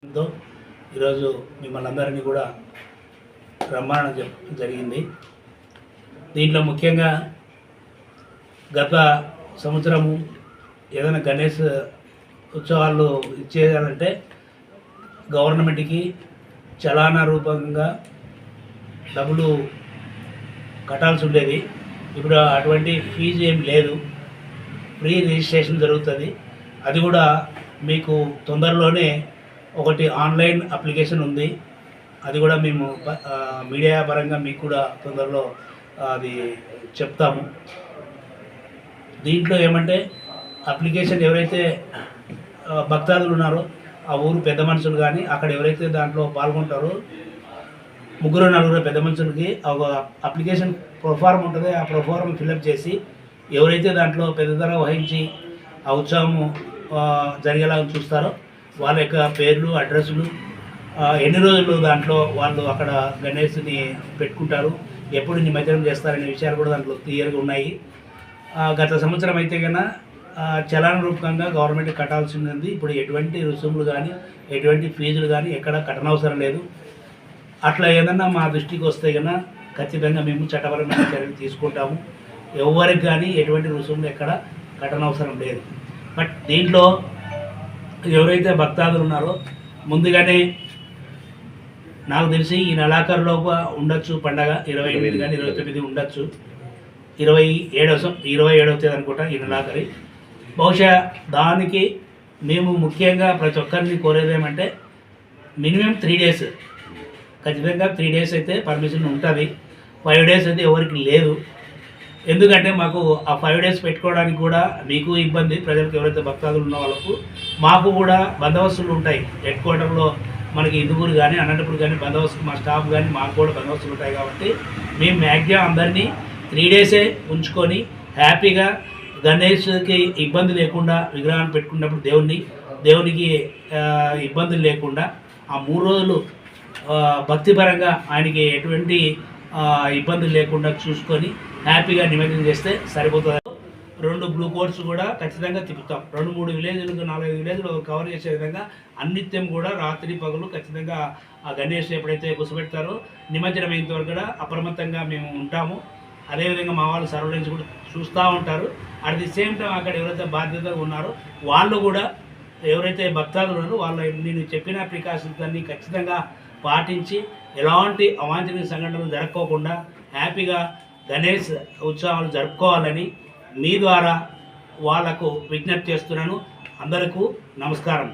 తో ఈరోజు మిమ్మల్ని అందరినీ కూడా రమ్మనడం జరిగింది. దీంట్లో ముఖ్యంగా గత సంవత్సరము ఏదైనా గణేష్ ఉత్సవాలు ఇచ్చేయాలంటే గవర్నమెంట్కి చలానా రూపంగా డబ్బులు కట్టాల్సి ఉండేది. ఇప్పుడు అటువంటి ఫీజు ఏం లేదు, ఫ్రీ రిజిస్ట్రేషన్ జరుగుతుంది. అది కూడా మీకు తొందరలోనే ఒకటి ఆన్లైన్ అప్లికేషన్ ఉంది, అది కూడా మేము మీడియా పరంగా మీకు కూడా తొందరలో అది చెప్తాము. దీంట్లో ఏమంటే అప్లికేషన్ ఎవరైతే భక్తాదులు ఉన్నారో ఆ ఊరు పెద్ద మనుషులు కానీ అక్కడ ఎవరైతే దాంట్లో పాల్గొంటారో 3-4 పెద్ద మనుషులకి ఒక అప్లికేషన్ ప్రొఫార్మ్ ఉంటుంది. ఆ ప్రొఫార్మ్ ఫిల్అప్ చేసి ఎవరైతే దాంట్లో పెద్దతర వహించి ఆ ఉత్సవము జరిగేలా చూస్తారో వాళ్ళ యొక్క పేర్లు, అడ్రస్లు, ఎన్ని రోజులు దాంట్లో వాళ్ళు అక్కడ గణేష్ని పెట్టుకుంటారు, ఎప్పుడు నిమజ్జనం చేస్తారనే విషయాలు కూడా దాంట్లో క్లియర్గా ఉన్నాయి. గత సంవత్సరం అయితే కన్నా చలాన రూపకంగా గవర్నమెంట్ కట్టాల్సి ఉంది. ఇప్పుడు ఎటువంటి రుసుములు కానీ ఎటువంటి ఫీజులు కానీ ఎక్కడ కట్టనవసరం లేదు. అట్లా ఏదన్నా మా దృష్టికి వస్తే కన్నా ఖచ్చితంగా మేము చట్టపరమైన చర్యలు తీసుకుంటాము. ఎవరికి కానీ ఎటువంటి రుసుములు ఎక్కడ కట్టనవసరం లేదు. బట్ దీంట్లో ఎవరైతే భక్తాదులు ఉన్నారో ముందుగానే నాకు తెలిసి ఈ నెలాఖరులోపు ఉండొచ్చు పండగ, 28 కానీ 29 ఉండొచ్చు, 27వ తేదీ అనుకుంటా ఈ నెలాఖరి. బహుశా దానికి మేము ముఖ్యంగా ప్రతి ఒక్కరిని కోరేది ఏమంటే మినిమం 3 days, ఖచ్చితంగా 3 days అయితే పర్మిషన్ ఉంటుంది. 5 days అయితే ఎవరికి లేదు. ఎందుకంటే మాకు ఆ 5 days పెట్టుకోవడానికి కూడా మీకు ఇబ్బంది, ప్రజలకు ఎవరైతే భక్తాదులు ఉన్న వాళ్ళకు. మాకు కూడా బందోబస్తులు ఉంటాయి హెడ్ క్వార్టర్లో, మనకి ఇందుకూరు కానీ అనంతపురం కానీ బందోబస్తు, మా స్టాఫ్ కానీ మాకు కూడా బందోబస్తులు ఉంటాయి. కాబట్టి మేము మ్యాక్సిమం అందరినీ 3 days ఉంచుకొని హ్యాపీగా గణేష్కి ఇబ్బంది లేకుండా విగ్రహాన్ని పెట్టుకున్నప్పుడు దేవునికి ఇబ్బందులు లేకుండా ఆ 3 రోజులు భక్తిపరంగా ఆయనకి ఎటువంటి ఇబ్బందులు లేకుండా చూసుకొని హ్యాపీగా నిమజ్జనం చేస్తే సరిపోతుంది. 2 బ్లూ కోడ్స్ కూడా ఖచ్చితంగా తిప్పుతాం. 2-3 విలేజ్లు 4-5 విలేజ్లు కవర్ చేసే విధంగా అన్నిత్యం కూడా రాత్రి పగలు ఖచ్చితంగా ఆ గణేష్ ఎప్పుడైతే కూర్చోబెడతారో నిమజ్జనం అయినంత వరకు కూడా అప్రమత్తంగా మేము ఉంటాము. అదేవిధంగా మా వాళ్ళు సర్వలెన్స్ కూడా చూస్తూ ఉంటారు. అట్ ది సేమ్ టైం అక్కడ ఎవరైతే బాధ్యతగా ఉన్నారో వాళ్ళు కూడా, ఎవరైతే భక్తాదులు ఉన్నారో వాళ్ళు నేను చెప్పిన ప్రికాషన్స్ అన్ని ఖచ్చితంగా పాటించి ఎలాంటి అవాంఛనీయ సంఘటనలు జరగకోకుండా హ్యాపీగా గణేష్ ఉత్సవాలు జరుపుకోవాలని మీ ద్వారా వాళ్లకు విజ్ఞప్తి చేస్తున్నాను. అందరికీ నమస్కారం.